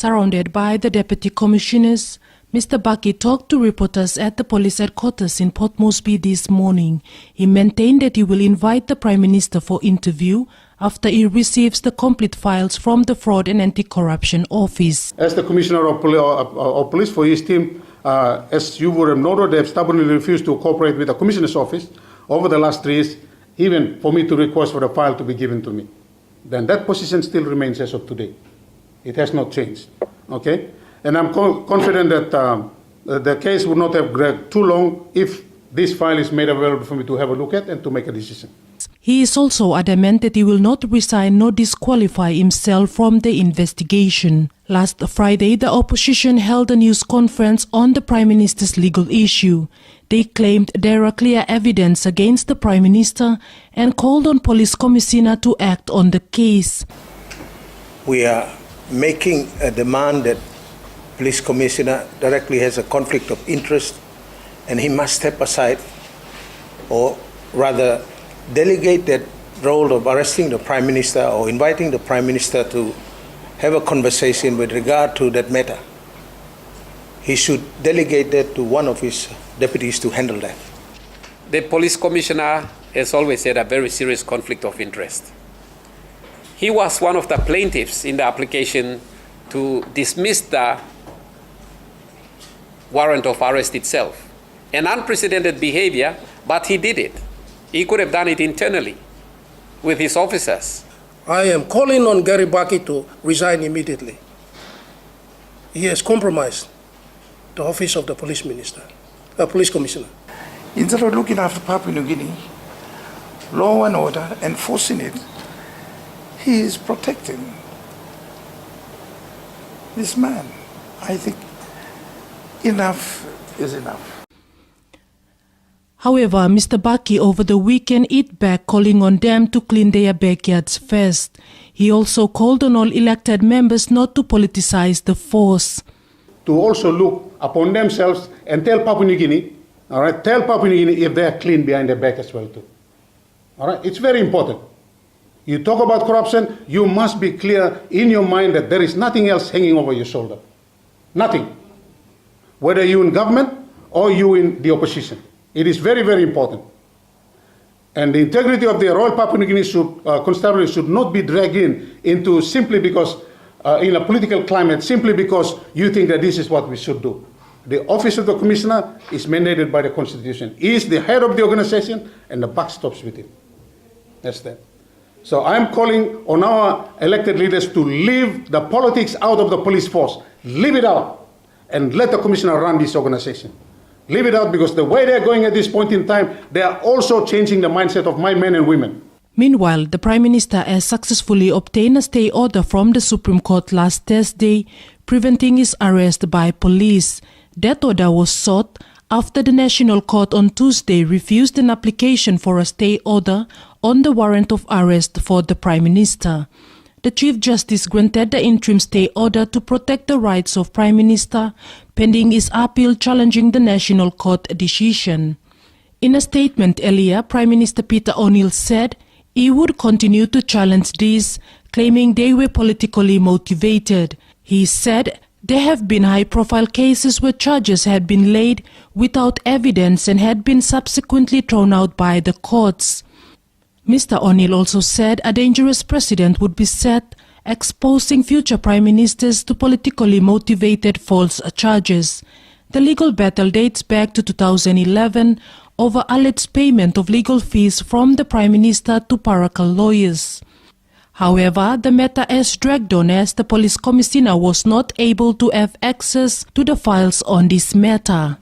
Surrounded by the deputy commissioners, Mr Baki talked to reporters at the police headquarters in Port Moresby this morning. He maintained that he will invite the Prime Minister for interview after he receives the complete files from the Fraud and Anti-Corruption Office. As the Commissioner of Police for his team, as you would have noted, they have stubbornly refused to cooperate with the Commissioner's office over the last 3 years, even for me to request for the file to be given to me. Then that position still remains as of today. It has not changed. Okay? And I'm confident that the case would not have dragged too long if this file is made available for me to have a look at and to make a decision. He is also adamant that he will not resign nor disqualify himself from the investigation. Last Friday, the opposition held a news conference on the Prime Minister's legal issue. They claimed there are clear evidence against the Prime Minister and called on Police Commissioner to act on the case. We are making a demand that Police Commissioner directly has a conflict of interest and he must step aside, or rather delegate that role of arresting the Prime Minister or inviting the Prime Minister to have a conversation with regard to that matter. He should delegate that to one of his deputies to handle that. The Police Commissioner has always had a very serious conflict of interest. He was one of the plaintiffs in the application to dismiss the warrant of arrest itself. An unprecedented behavior, but he did it. He could have done it internally with his officers. I am calling on Garry Baki to resign immediately. He has compromised the office of the police commissioner. Instead of looking after Papua New Guinea, law and order, enforcing it, he is protecting this man. I think enough is enough. However, Mr Baki over the weekend hit back, calling on them to clean their backyards first. He also called on all elected members not to politicize the force. To also look upon themselves and tell Papua New Guinea, all right, tell Papua New Guinea if they are clean behind their back as well too. All right, it's very important. You talk about corruption, you must be clear in your mind that there is nothing else hanging over your shoulder. Nothing. Whether you're in government or you in the opposition. It is very, very important. And the integrity of the Royal Papua New Guinea Constabulary should not be dragged into simply because, in a political climate, simply because you think that this is what we should do. The office of the Commissioner is mandated by the Constitution. He is the head of the organization and the buck stops with him. That's that. So I'm calling on our elected leaders to leave the politics out of the police force. Leave it out and let the Commissioner run this organization. Leave it out, because the way they're going at this point in time, they are also changing the mindset of my men and women. Meanwhile, the Prime Minister has successfully obtained a stay order from the Supreme Court last Thursday, preventing his arrest by police. That order was sought after the National Court on Tuesday refused an application for a stay order on the warrant of arrest for the Prime Minister. The Chief Justice granted the interim stay order to protect the rights of Prime Minister, pending his appeal challenging the National Court decision. In a statement earlier, Prime Minister Peter O'Neil said he would continue to challenge these, claiming they were politically motivated. He said there have been high-profile cases where charges had been laid without evidence and had been subsequently thrown out by the courts. Mr O'Neil also said a dangerous precedent would be set, exposing future prime ministers to politically motivated false charges. The legal battle dates back to 2011 over alleged payment of legal fees from the Prime Minister to parochial lawyers. However, the matter has dragged on as the Police Commissioner was not able to have access to the files on this matter.